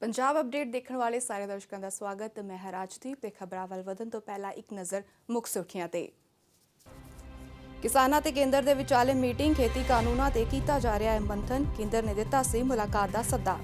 Punjab update देखने वाले सारे दर्शकों का स्वागत। मैं हर राजदीप ते खबरां ਵੱਲ ਵਧਣ ਤੋਂ ਪਹਿਲਾਂ ਇੱਕ ਨਜ਼ਰ ਮੁੱਖ ਸੁਰਖੀਆਂ ਤੇ। ਕਿਸਾਨਾਂ ਤੇ ਕੇਂਦਰ ਦੇ ਵਿਚਾਲੇ ਮੀਟਿੰਗ, ਖੇਤੀ ਕਾਨੂੰਨਾਂ ਤੇ ਕੀਤਾ ਜਾ ਰਿਹਾ ਹੈ ਮੰਥਨ। ਕੇਂਦਰ ਨੇ ਦਿੱਤਾ ਸੀ ਮੁਲਾਕਾਤ ਦਾ ਸੱਦਾ।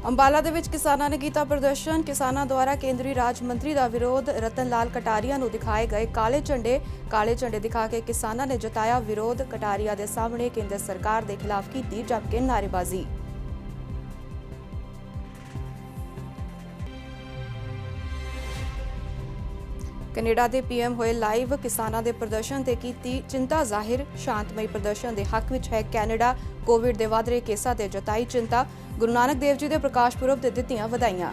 अंबाला ਦੇ ਵਿੱਚ ਕਿਸਾਨਾਂ ਨੇ ਕੀਤਾ ਪ੍ਰਦਰਸ਼ਨ। ਕਿਸਾਨਾਂ ਦੁਆਰਾ ਕੇਂਦਰੀ ਰਾਜ ਮੰਤਰੀ ਦਾ ਵਿਰੋਧ। ਰਤਨ ਲਾਲ ਕਟਾਰੀਆ ਨੂੰ ਦਿਖਾਏ ਗਏ ਕਾਲੇ ਝੰਡੇ ਦਿਖਾ ਕੇ ਕਿਸਾਨਾਂ ਨੇ ਜਤਾਇਆ ਵਿਰੋਧ। ਕਟਾਰੀਆ ਦੇ ਸਾਹਮਣੇ ਕੇਂਦਰ ਸਰਕਾਰ ਦੇ ਖਿਲਾਫ ਕੀਤੀ ਜਮ ਕੇ ਨਾਅਰੇਬਾਜ਼ੀ। ਕੈਨੇਡਾ ਦੇ ਪੀਐਮ ਹੋਏ ਲਾਈਵ। ਕਿਸਾਨਾਂ ਦੇ ਪ੍ਰਦਰਸ਼ਨ ਤੇ ਕੀਤੀ ਚਿੰਤਾ ਜ਼ਾਹਿਰ। ਸ਼ਾਂਤਮਈ ਪ੍ਰਦਰਸ਼ਨ ਦੇ ਹੱਕ ਵਿੱਚ ਹੈ ਕੈਨੇਡਾ। ਕੋਵਿਡ ਦੇ ਵਧ ਰਹੇ ਕੇਸਾਂ ਤੇ ਜਤਾਈ ਚਿੰਤਾ। ਗੁਰੂ ਨਾਨਕ ਦੇਵ ਜੀ ਦੇ ਪ੍ਰਕਾਸ਼ ਪੁਰਬ ਤੇ ਦਿੱਤੀਆਂ ਵਧਾਈਆਂ।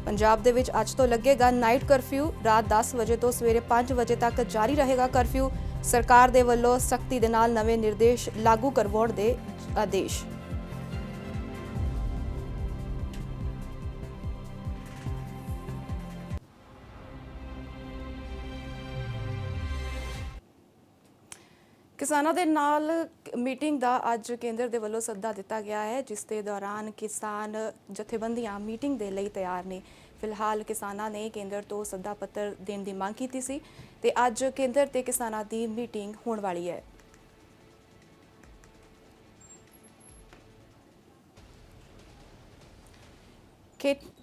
ਪੰਜਾਬ ਦੇ ਵਿੱਚ ਅੱਜ ਤੋਂ ਲੱਗੇਗਾ ਨਾਈਟ ਕਰਫਿਊ। ਰਾਤ 10 ਵਜੇ ਤੋਂ ਸਵੇਰੇ 5 ਵਜੇ ਤੱਕ ਜਾਰੀ ਰਹੇਗਾ ਕਰਫਿਊ। ਸਰਕਾਰ ਦੇ ਵੱਲੋਂ ਸਖਤੀ ਦੇ ਨਾਲ ਨਵੇਂ ਨਿਰਦੇਸ਼ ਲਾਗੂ ਕਰਵਾਉਣ ਦੇ ਆਦੇਸ਼। ਕਿਸਾਨਾਂ ਦੇ ਨਾਲ ਮੀਟਿੰਗ ਦਾ ਅੱਜ ਕੇਂਦਰ ਦੇ ਵੱਲੋਂ ਸੱਦਾ ਦਿੱਤਾ ਗਿਆ ਹੈ, ਜਿਸ ਦੇ ਦੌਰਾਨ ਕਿਸਾਨ ਜਥੇਬੰਦੀਆਂ ਮੀਟਿੰਗ ਦੇ ਲਈ ਤਿਆਰ ਨੇ। ਫਿਲਹਾਲ ਕਿਸਾਨਾਂ ਨੇ ਕੇਂਦਰ ਤੋਂ ਸੱਦਾ ਪੱਤਰ ਦੇਣ ਦੀ ਮੰਗ ਕੀਤੀ ਸੀ ਤੇ ਅੱਜ ਕੇਂਦਰ ਤੇ ਕਿਸਾਨਾਂ ਦੀ ਮੀਟਿੰਗ ਹੋਣ ਵਾਲੀ ਹੈ।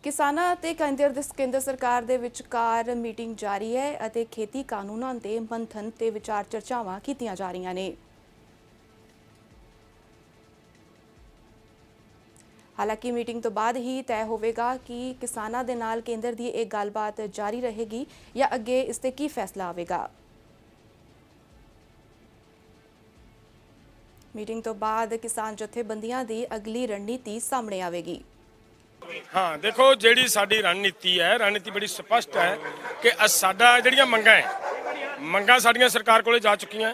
ਕਿਸਾਨਾਂ ਤੇ ਕੇਂਦਰ ਸਰਕਾਰ ਦੇ ਵਿਚਕਾਰ ਮੀਟਿੰਗ ਜਾਰੀ ਹੈ ਅਤੇ ਖੇਤੀ ਕਾਨੂੰਨਾਂ ਤੇ ਮੰਥਨ ਤੇ ਵਿਚਾਰ ਚਰਚਾਵਾਂ ਕੀਤੀਆਂ ਜਾ ਰਹੀਆਂ ਨੇ। ਹਾਲਾਂਕਿ ਮੀਟਿੰਗ ਤੋਂ ਬਾਅਦ ਹੀ ਤੈਅ ਹੋਵੇਗਾ ਕਿ ਕਿਸਾਨਾਂ ਦੇ ਨਾਲ ਕੇਂਦਰ ਦੀ ਇਹ ਗੱਲਬਾਤ ਜਾਰੀ ਰਹੇਗੀ ਜਾਂ ਅੱਗੇ ਇਸ ਤੇ ਕੀ ਫੈਸਲਾ ਆਵੇਗਾ। ਮੀਟਿੰਗ ਤੋਂ ਬਾਅਦ ਕਿਸਾਨ ਜਥੇਬੰਦੀਆਂ ਦੀ ਅਗਲੀ ਰਣਨੀਤੀ ਸਾਹਮਣੇ ਆਵੇਗੀ। हाँ देखो जी साड़ी रणनीति है, रणनीति बड़ी स्पष्ट है कि साडा जिहड़ियां मंगां साडियां सरकार कोले जा चुकियां।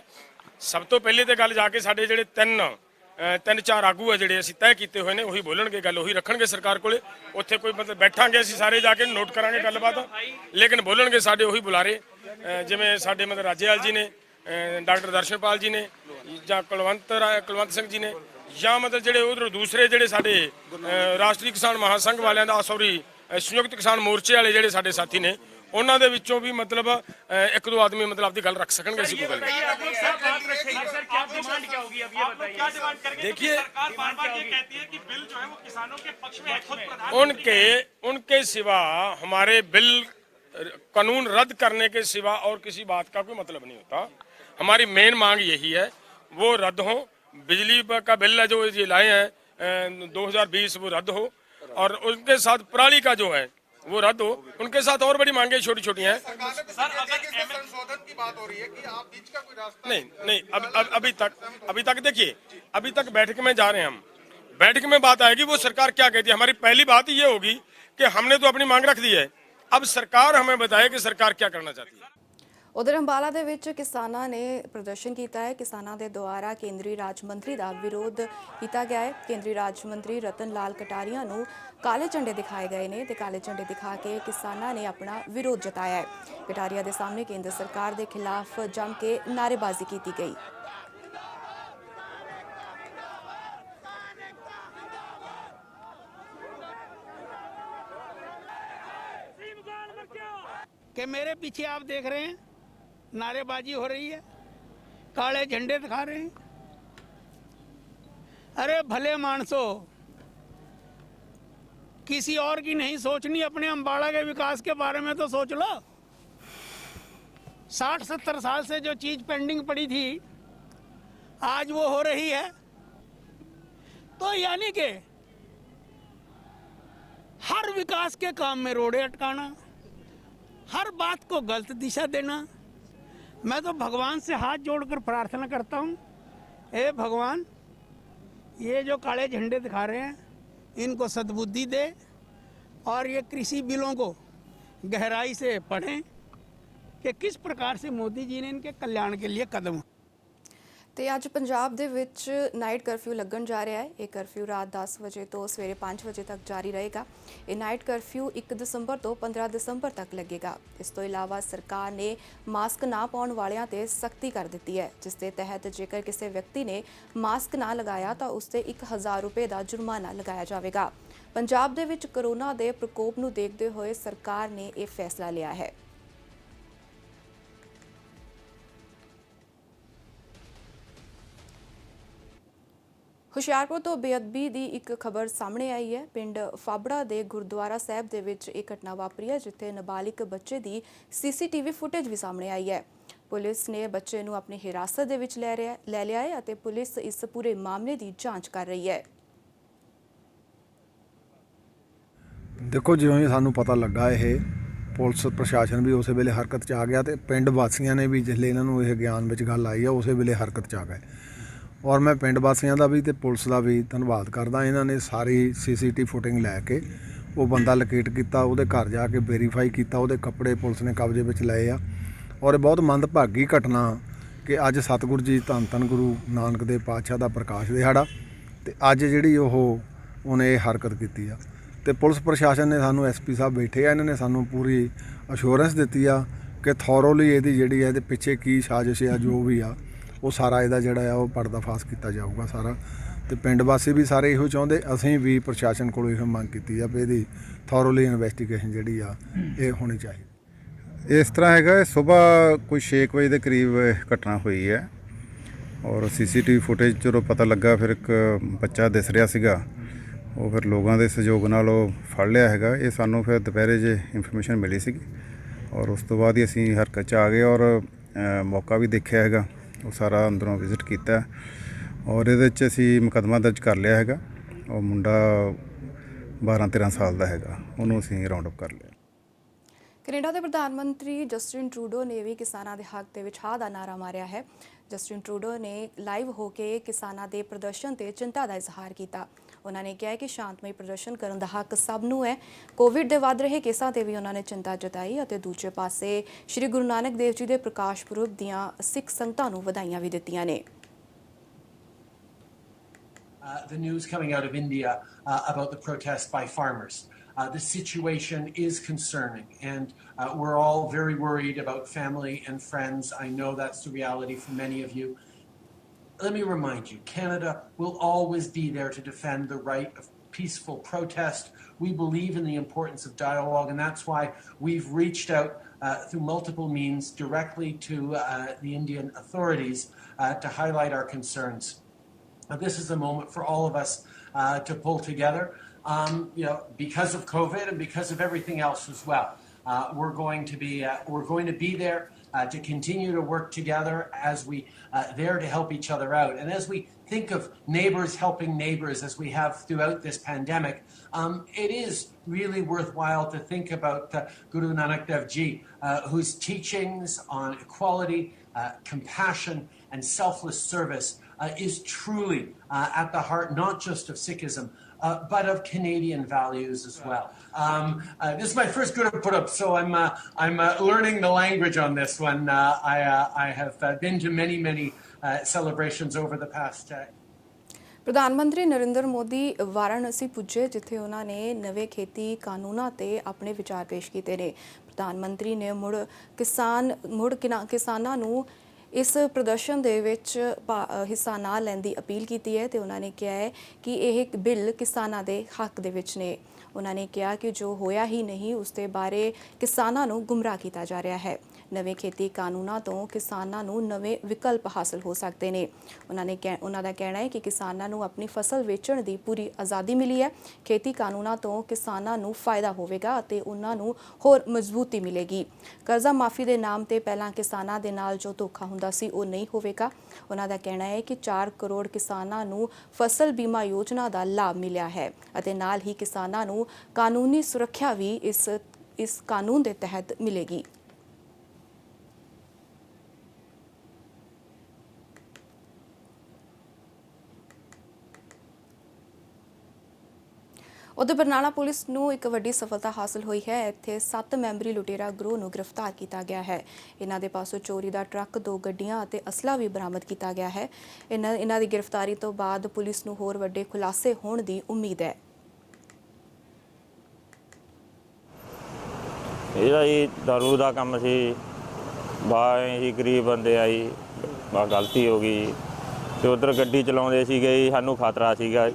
सब तो पहले तो गल जाके साडे जिहड़े ਤਿੰਨ चार आगू है जिहड़े असीं तय कीते होए ने उही बोलणगे, गल उही रखणगे सरकार कोले। उत्थे कोई मतलब बैठांगे असीं सारे जाके नोट करांगे गलबात, लेकिन बोलणगे साडे उही बुलारे जिवें साडे मतलब राजेवाल जी ने, डॉक्टर दर्शनपाल जी ने जां कुलवंत सिंह जी ने, ਜਾਂ ਮਤਲਬ ਜਿਹੜੇ ਉਧਰ ਦੂਸਰੇ ਜਿਹੜੇ ਸਾਡੇ ਰਾਸ਼ਟਰੀ ਕਿਸਾਨ ਮਹਾਸੰਘ ਵਾਲਿਆਂ ਦਾ ਸੰਯੁਕਤ ਕਿਸਾਨ ਮੋਰਚੇ ਵਾਲੇ ਜਿਹੜੇ ਸਾਡੇ ਸਾਥੀ ਨੇ, ਉਹਨਾਂ ਦੇ ਵਿੱਚੋਂ ਵੀ ਮਤਲਬ ਇੱਕ ਦੋ ਆਦਮੀ ਮਤਲਬ ਆਪਦੀ ਗੱਲ ਰੱਖ ਸਕਣਗੇ। ਅਸੀਂ ਕੋਈ ਗੱਲ देखिए उनके सिवा हमारे बिल कानून रद्द करने के सिवा और किसी बात का कोई मतलब नहीं होता। हमारी मेन मांग यही है वो रद्द हो। बिजली का बिल है जो ये लाए हैं 2020 वो रद्द हो, और उनके साथ पराली का जो है वो रद्द हो। उनके साथ और बड़ी मांगे छोटी छोटी हैं। संशोधन की बात हो रही है कि आप बीच का कोई रास्ता नहीं अभी तक देखिए, अभी तक बैठक में जा रहे हैं हम। बैठक में बात आएगी वो सरकार क्या कहती है। हमारी पहली बात ये होगी कि हमने तो अपनी मांग रख दी है, अब सरकार हमें बताए कि सरकार क्या करना चाहती है। उधर अंबाला ਦੇ ਵਿੱਚ ਕਿਸਾਨਾਂ ਨੇ ਪ੍ਰਦਰਸ਼ਨ ਕੀਤਾ ਹੈ। ਕਿਸਾਨਾਂ ਦੇ ਦੁਆਰਾ ਕੇਂਦਰੀ ਰਾਜ ਮੰਤਰੀ ਦਾ ਵਿਰੋਧ ਕੀਤਾ ਗਿਆ ਹੈ। ਕੇਂਦਰੀ ਰਾਜ ਮੰਤਰੀ ਰਤਨ ਲਾਲ ਕਟਾਰੀਆ ਨੂੰ ਕਾਲੇ ਝੰਡੇ ਦਿਖਾਏ ਗਏ ਨੇ ਤੇ ਕਾਲੇ ਝੰਡੇ ਦਿਖਾ ਕੇ ਕਿਸਾਨਾਂ ਨੇ ਆਪਣਾ ਵਿਰੋਧ ਜਤਾਇਆ ਹੈ। ਕਟਾਰੀਆ ਦੇ ਸਾਹਮਣੇ ਕੇਂਦਰ ਸਰਕਾਰ ਦੇ ਖਿਲਾਫ ਜਮ ਕੇ ਨਾਅਰੇਬਾਜ਼ੀ ਕੀਤੀ ਗਈ। कि मेरे पीछे आप देख रहे हैं नारेबाजी हो रही है, काले झंडे दिखा रहे हैं। अरे भले मानसो, किसी और की नहीं सोचनी, अपने अंबाला के विकास के बारे में तो सोच लो। 60-70 साल से जो चीज पेंडिंग पड़ी थी आज वो हो रही है। तो यानी कि हर विकास के काम में रोड़े अटकाना, हर बात को गलत दिशा देना। मैं तो भगवान से हाथ जोड़कर प्रार्थना करता हूँ, हे भगवान ये जो काले झंडे दिखा रहे हैं इनको सद्बुद्धि दे, और ये कृषि बिलों को गहराई से पढ़ें कि किस प्रकार से मोदी जी ने इनके कल्याण के लिए कदम। ਤੇ ਅੱਜ ਪੰਜਾਬ ਦੇ ਵਿੱਚ ਨਾਈਟ ਕਰਫਿਊ ਲੱਗਣ ਜਾ ਰਿਹਾ ਹੈ। ਇਹ ਕਰਫਿਊ ਰਾਤ 10 ਵਜੇ ਤੋਂ ਸਵੇਰੇ 5 ਵਜੇ ਤੱਕ ਜਾਰੀ ਰਹੇਗਾ। ਇਹ ਨਾਈਟ ਕਰਫਿਊ 1 ਦਸੰਬਰ ਤੋਂ 15 ਦਸੰਬਰ ਤੱਕ ਲੱਗੇਗਾ। ਇਸ ਤੋਂ ਇਲਾਵਾ ਸਰਕਾਰ ਨੇ ਮਾਸਕ ਨਾ ਪਾਉਣ ਵਾਲਿਆਂ ਤੇ ਸਖਤੀ ਕਰ ਦਿੱਤੀ ਹੈ, ਜਿਸ ਦੇ ਤਹਿਤ ਜੇਕਰ ਕਿਸੇ ਵਿਅਕਤੀ ਨੇ ਮਾਸਕ ਨਾ ਲਗਾਇਆ ਤਾਂ ਉਸ ਤੇ 1000 ਰੁਪਏ ਦਾ ਜੁਰਮਾਨਾ ਲਗਾਇਆ ਜਾਵੇਗਾ। ਪੰਜਾਬ ਦੇ ਵਿੱਚ ਕੋਰੋਨਾ ਦੇ ਪ੍ਰਕੋਪ ਨੂੰ ਦੇਖਦੇ ਹੋਏ ਸਰਕਾਰ ਨੇ ਇਹ ਫੈਸਲਾ ਲਿਆ ਹੈ। ਹੁਸ਼ਿਆਰਪੁਰ ਤੋਂ ਬੇਅਦਬੀ ਦੀ ਇੱਕ ਖਬਰ ਸਾਹਮਣੇ ਆਈ ਹੈ। ਪਿੰਡ ਫਾਬੜਾ ਦੇ ਗੁਰਦੁਆਰਾ ਸਾਹਿਬ ਦੇ ਵਿੱਚ ਇਹ ਘਟਨਾ ਵਾਪਰੀ ਹੈ, ਜਿੱਥੇ ਨਾਬਾਲਿਗ ਬੱਚੇ ਦੀ ਸੀਸੀਟੀਵੀ ਫੁਟੇਜ ਵੀ ਸਾਹਮਣੇ ਆਈ ਹੈ। ਪੁਲਿਸ ਨੇ ਬੱਚੇ ਨੂੰ ਆਪਣੀ ਹਿਰਾਸਤ ਦੇ ਵਿੱਚ ਲੈ ਲਿਆ ਹੈ ਅਤੇ ਪੁਲਿਸ ਇਸ ਪੂਰੇ ਮਾਮਲੇ ਦੀ ਜਾਂਚ ਕਰ ਰਹੀ ਹੈ। ਦੇਖੋ, ਜਿਵੇਂ ਸਾਨੂੰ ਪਤਾ ਲੱਗਾ, ਇਹ ਪੁਲਿਸ ਪ੍ਰਸ਼ਾਸਨ ਵੀ ਉਸੇ ਵੇਲੇ ਹਰਕਤ 'ਚ ਆ ਗਿਆ ਤੇ ਪਿੰਡ ਵਾਸੀਆਂ ਨੇ ਵੀ ਜਿਸਲੇ ਇਹਨਾਂ ਨੂੰ ਇਹ ਗਿਆਨ ਵਿੱਚ ਗੱਲ ਆਈ ਆ ਉਸੇ ਵੇਲੇ ਹਰਕਤ 'ਚ ਆ ਗਏ। ਔਰ ਮੈਂ ਪਿੰਡ ਵਾਸੀਆਂ ਦਾ ਵੀ ਤੇ ਪੁਲਿਸ ਦਾ ਵੀ ਧੰਨਵਾਦ ਕਰਦਾ। ਇਹਨਾਂ ਨੇ ਸਾਰੀ ਸੀਸੀਟੀ ਫੁਟੇਜ ਲੈ ਕੇ ਉਹ ਬੰਦਾ ਲੋਕੇਟ ਕੀਤਾ, ਉਹਦੇ ਘਰ ਜਾ ਕੇ ਵੈਰੀਫਾਈ ਕੀਤਾ, ਉਹਦੇ ਕੱਪੜੇ ਪੁਲਿਸ ਨੇ ਕਬਜ਼ੇ ਵਿੱਚ ਲਏ ਆ। ਔਰ ਇਹ ਬਹੁਤ ਮੰਦਭਾਗੀ ਘਟਨਾ ਕਿ ਅੱਜ ਸਤਿਗੁਰੂ ਜੀ ਧੰਨ ਧੰਨ ਗੁਰੂ ਨਾਨਕ ਦੇਵ ਪਾਤਸ਼ਾਹ ਦਾ ਪ੍ਰਕਾਸ਼ ਦਿਹਾੜਾ ਤੇ ਅੱਜ ਜਿਹੜੀ ਉਹਨੇ ਇਹ ਹਰਕਤ ਕੀਤੀ ਆ। ਤੇ ਪੁਲਿਸ ਪ੍ਰਸ਼ਾਸਨ ਨੇ ਸਾਨੂੰ ਐਸਪੀ ਸਾਹਿਬ ਬੈਠੇ ਆ, ਇਹਨਾਂ ਨੇ ਸਾਨੂੰ ਪੂਰੀ ਅਸ਼ੋਰੈਂਸ ਦਿੱਤੀ ਆ ਕਿ ਥੋਰੋਲੀ ਇਹਦੀ ਜਿਹੜੀ ਹੈ ਇਹਦੇ ਪਿੱਛੇ ਕੀ ਸਾਜ਼ਿਸ਼ ਆ, ਜੋ ਵੀ ਆ ਉਹ ਸਾਰਾ ਇਹਦਾ ਜਿਹੜਾ ਆ ਉਹ ਪਰਦਾਫਾਸ਼ ਕੀਤਾ ਜਾਊਗਾ ਸਾਰਾ। ਤੇ ਪਿੰਡ ਵਾਸੀ ਵੀ ਸਾਰੇ ਇਹੋ ਚਾਹੁੰਦੇ, ਅਸੀਂ ਵੀ ਪ੍ਰਸ਼ਾਸਨ ਕੋਲੋਂ ਇਹ ਮੰਗ ਕੀਤੀ ਆ ਵੀ ਇਹਦੀ ਥੋਰੋਲੀ ਇਨਵੈਸਟੀਗੇਸ਼ਨ ਜਿਹੜੀ ਆ ਇਹ ਹੋਣੀ ਚਾਹੀਦੀ। ਇਸ ਤਰ੍ਹਾਂ ਹੈਗਾ, ਸਵੇਰ ਕੋਈ 6 ਵਜੇ ਦੇ ਕਰੀਬ ਘਟਨਾ ਹੋਈ ਹੈ ਔਰ ਸੀਸੀਟੀਵੀ ਫੁਟੇਜ ਜਦੋਂ ਪਤਾ ਲੱਗਾ ਫਿਰ ਇੱਕ ਬੱਚਾ ਦਿਸ ਰਿਹਾ ਸੀਗਾ, ਉਹ ਫਿਰ ਲੋਕਾਂ ਦੇ ਸਹਿਯੋਗ ਨਾਲ ਉਹ ਫੜ ਲਿਆ ਹੈਗਾ। ਇਹ ਸਾਨੂੰ ਫਿਰ ਦੁਪਹਿਰੇ ਜੇ ਇਨਫੋਰਮੇਸ਼ਨ ਮਿਲੀ ਸੀਗੀ ਔਰ ਉਸ ਤੋਂ ਬਾਅਦ ਹੀ ਅਸੀਂ ਹਰਕਤ 'ਚ ਆ ਗਏ ਔਰ ਮੌਕਾ ਵੀ ਦੇਖਿਆ ਹੈਗਾ, ਉਹ ਸਾਰਾ ਅੰਦਰੋਂ ਵਿਜ਼ਿਟ ਕੀਤਾ ਔਰ ਇਹਦੇ 'ਚ ਅਸੀਂ ਮੁਕੱਦਮਾ ਦਰਜ ਕਰ ਲਿਆ ਹੈਗਾ। ਉਹ ਮੁੰਡਾ 12-13 ਸਾਲ ਦਾ ਹੈਗਾ, ਉਹਨੂੰ ਅਸੀਂ ਰਾਉਂਡ ਅਪ ਕਰ ਲਿਆ। ਕੈਨੇਡਾ ਦੇ ਪ੍ਰਧਾਨ ਮੰਤਰੀ ਜਸਟਿਨ ਟਰੂਡੋ ਨੇ ਵੀ ਕਿਸਾਨਾਂ ਦੇ ਹੱਕ ਦੇ ਵਿੱਚ ਹਾਂ ਦਾ ਨਾਰਾ ਮਾਰਿਆ ਹੈ। ਜਸਟਿਨ ਟਰੂਡੋ ਨੇ ਲਾਈਵ ਹੋ ਕੇ ਕਿਸਾਨਾਂ ਦੇ ਪ੍ਰਦਰਸ਼ਨ ਤੇ ਚਿੰਤਾ ਦਾ ਇਜ਼ਹਾਰ ਕੀਤਾ। ਉਹਨਾਂ ਨੇ ਕਿਹਾ ਕਿ ਸ਼ਾਂਤਮਈ ਪ੍ਰਦਰਸ਼ਨ ਕਰਨ ਦਾ ਹੱਕ ਸਭ ਨੂੰ ਹੈ। ਕੋਵਿਡ ਦੇ ਵੱਧ ਰਹੇ ਕੇਸਾਂ ਤੇ ਵੀ ਉਹਨਾਂ ਨੇ ਚਿੰਤਾ ਜਤਾਈ ਅਤੇ ਦੂਜੇ ਪਾਸੇ ਸ਼੍ਰੀ ਗੁਰੂ ਨਾਨਕ ਦੇਵ ਜੀ ਦੇ ਪ੍ਰਕਾਸ਼ ਪੁਰਬ ਦੀਆਂ ਸਿੱਖ ਸੰਗਤਾਂ ਨੂੰ ਵਧਾਈਆਂ ਵੀ ਦਿੱਤੀਆਂ ਨੇ। The news coming out of India about the protest by farmers. The situation is concerning, and we're all very worried about family and friends. I know that's the reality for many of you. Let me remind you, Canada will always be there to defend the right of peaceful protest. We believe in the importance of dialogue, and that's why we've reached out through multiple means directly to the Indian authorities to highlight our concerns. This is a moment for all of us to pull together, because of COVID and because of everything else as well. We're going to be there to continue to work together as we there to help each other out. And as we think of neighbors helping neighbors as we have throughout this pandemic, it is really worthwhile to think about Guru Nanak Dev Ji, whose teachings on equality, compassion and selfless service is truly at the heart not just of Sikhism, but of Canadian values as well. This is my first Guru Purab, so I'm learning the language on this one. I have been to many celebrations over the past. ਪ੍ਰਧਾਨ ਮੰਤਰੀ ਨਰਿੰਦਰ ਮੋਦੀ ਵਾਰਾਣਸੀ ਪੁੱਜੇ, ਜਿੱਥੇ ਉਹਨਾਂ ਨੇ ਨਵੇਂ ਖੇਤੀ ਕਾਨੂੰਨਾਂ ਤੇ ਆਪਣੇ ਵਿਚਾਰ ਪੇਸ਼ ਕੀਤੇ ਨੇ। ਪ੍ਰਧਾਨ ਮੰਤਰੀ ਨੇ ਮੁੜ ਕਿਸਾਨਾਂ ਨੂੰ ਇਸ ਪ੍ਰਦਰਸ਼ਨ ਦੇ ਵਿੱਚ ਹਿੱਸਾ ਨਾ ਲੈਣ ਦੀ ਅਪੀਲ ਕੀਤੀ ਹੈ ਤੇ ਉਹਨਾਂ ਨੇ ਕਿਹਾ ਹੈ ਕਿ ਇਹ ਬਿੱਲ ਕਿਸਾਨਾਂ ਦੇ ਹੱਕ ਦੇ ਵਿੱਚ ਨੇ। ਉਹਨਾਂ ਨੇ ਕਿਹਾ ਕਿ ਜੋ ਹੋਇਆ ਹੀ ਨਹੀਂ ਉਸ ਦੇ ਬਾਰੇ ਕਿਸਾਨਾਂ ਨੂੰ ਗੁੰਮਰਾਹ ਕੀਤਾ ਜਾ ਰਿਹਾ ਹੈ। ਨਵੇਂ ਖੇਤੀ ਕਾਨੂੰਨਾਂ ਤੋਂ ਕਿਸਾਨਾਂ ਨੂੰ ਨਵੇਂ ਵਿਕਲਪ ਹਾਸਲ ਹੋ ਸਕਦੇ ਨੇ। ਉਹਨਾਂ ਦਾ ਕਹਿਣਾ ਹੈ ਕਿ ਕਿਸਾਨਾਂ ਨੂੰ ਆਪਣੀ ਫਸਲ ਵੇਚਣ ਦੀ ਪੂਰੀ ਆਜ਼ਾਦੀ ਮਿਲੀ ਹੈ। ਖੇਤੀ ਕਾਨੂੰਨਾਂ ਤੋਂ ਕਿਸਾਨਾਂ ਨੂੰ ਫਾਇਦਾ ਹੋਵੇਗਾ ਅਤੇ ਉਹਨਾਂ ਨੂੰ ਹੋਰ ਮਜ਼ਬੂਤੀ ਮਿਲੇਗੀ। ਕਰਜ਼ਾ ਮਾਫੀ ਦੇ ਨਾਮ ਤੇ ਪਹਿਲਾਂ ਕਿਸਾਨਾਂ ਦੇ ਨਾਲ ਜੋ ਧੋਖਾ ਹੁੰਦਾ ਸੀ ਉਹ ਨਹੀਂ ਹੋਵੇਗਾ। ਉਹਨਾਂ ਦਾ ਕਹਿਣਾ ਹੈ ਕਿ 4 ਕਰੋੜ ਕਿਸਾਨਾਂ ਨੂੰ ਫਸਲ ਬੀਮਾ ਯੋਜਨਾ ਦਾ ਲਾਭ ਮਿਲਿਆ ਹੈ ਅਤੇ ਨਾਲ ਹੀ ਕਿਸਾਨਾਂ ਨੂੰ ਕਾਨੂੰਨੀ ਸੁਰੱਖਿਆ ਵੀ ਇਸ ਕਾਨੂੰਨ ਦੇ ਤਹਿਤ ਮਿਲੇਗੀ। ਉਧਰ ਬਰਨਾਲਾ ਪੁਲਿਸ ਨੂੰ ਇੱਕ ਵੱਡੀ ਸਫਲਤਾ ਹਾਸਲ ਹੋਈ ਹੈ। ਇੱਥੇ 7 ਮੈਂਬਰੀ ਲੁਟੇਰਾ ਗਰੋਹ ਨੂੰ ਗ੍ਰਿਫਤਾਰ ਕੀਤਾ ਗਿਆ ਹੈ। ਇਹਨਾਂ ਦੇ ਪਾਸੋਂ ਚੋਰੀ ਦਾ ਟਰੱਕ, 2 ਗੱਡੀਆਂ ਅਤੇ ਅਸਲਾ ਵੀ ਬਰਾਮਦ ਕੀਤਾ ਗਿਆ ਹੈ। ਇਹਨਾਂ ਦੀ ਗ੍ਰਿਫਤਾਰੀ ਤੋਂ ਬਾਅਦ ਪੁਲਿਸ ਨੂੰ ਹੋਰ ਵੱਡੇ ਖੁਲਾਸੇ ਹੋਣ ਦੀ ਉਮੀਦ ਹੈ। ਇਹਦਾ ਜੀ ਦਾਰੂ ਦਾ ਕੰਮ ਸੀ। ਹੀ ਗਰੀਬ ਬੰਦੇ ਆਈ ਗਲਤੀ ਹੋ ਗਈ ਤੇ ਉਧਰ ਗੱਡੀ ਚਲਾਉਂਦੇ ਸੀਗੇ ਜੀ, ਸਾਨੂੰ ਖਤਰਾ ਸੀਗਾ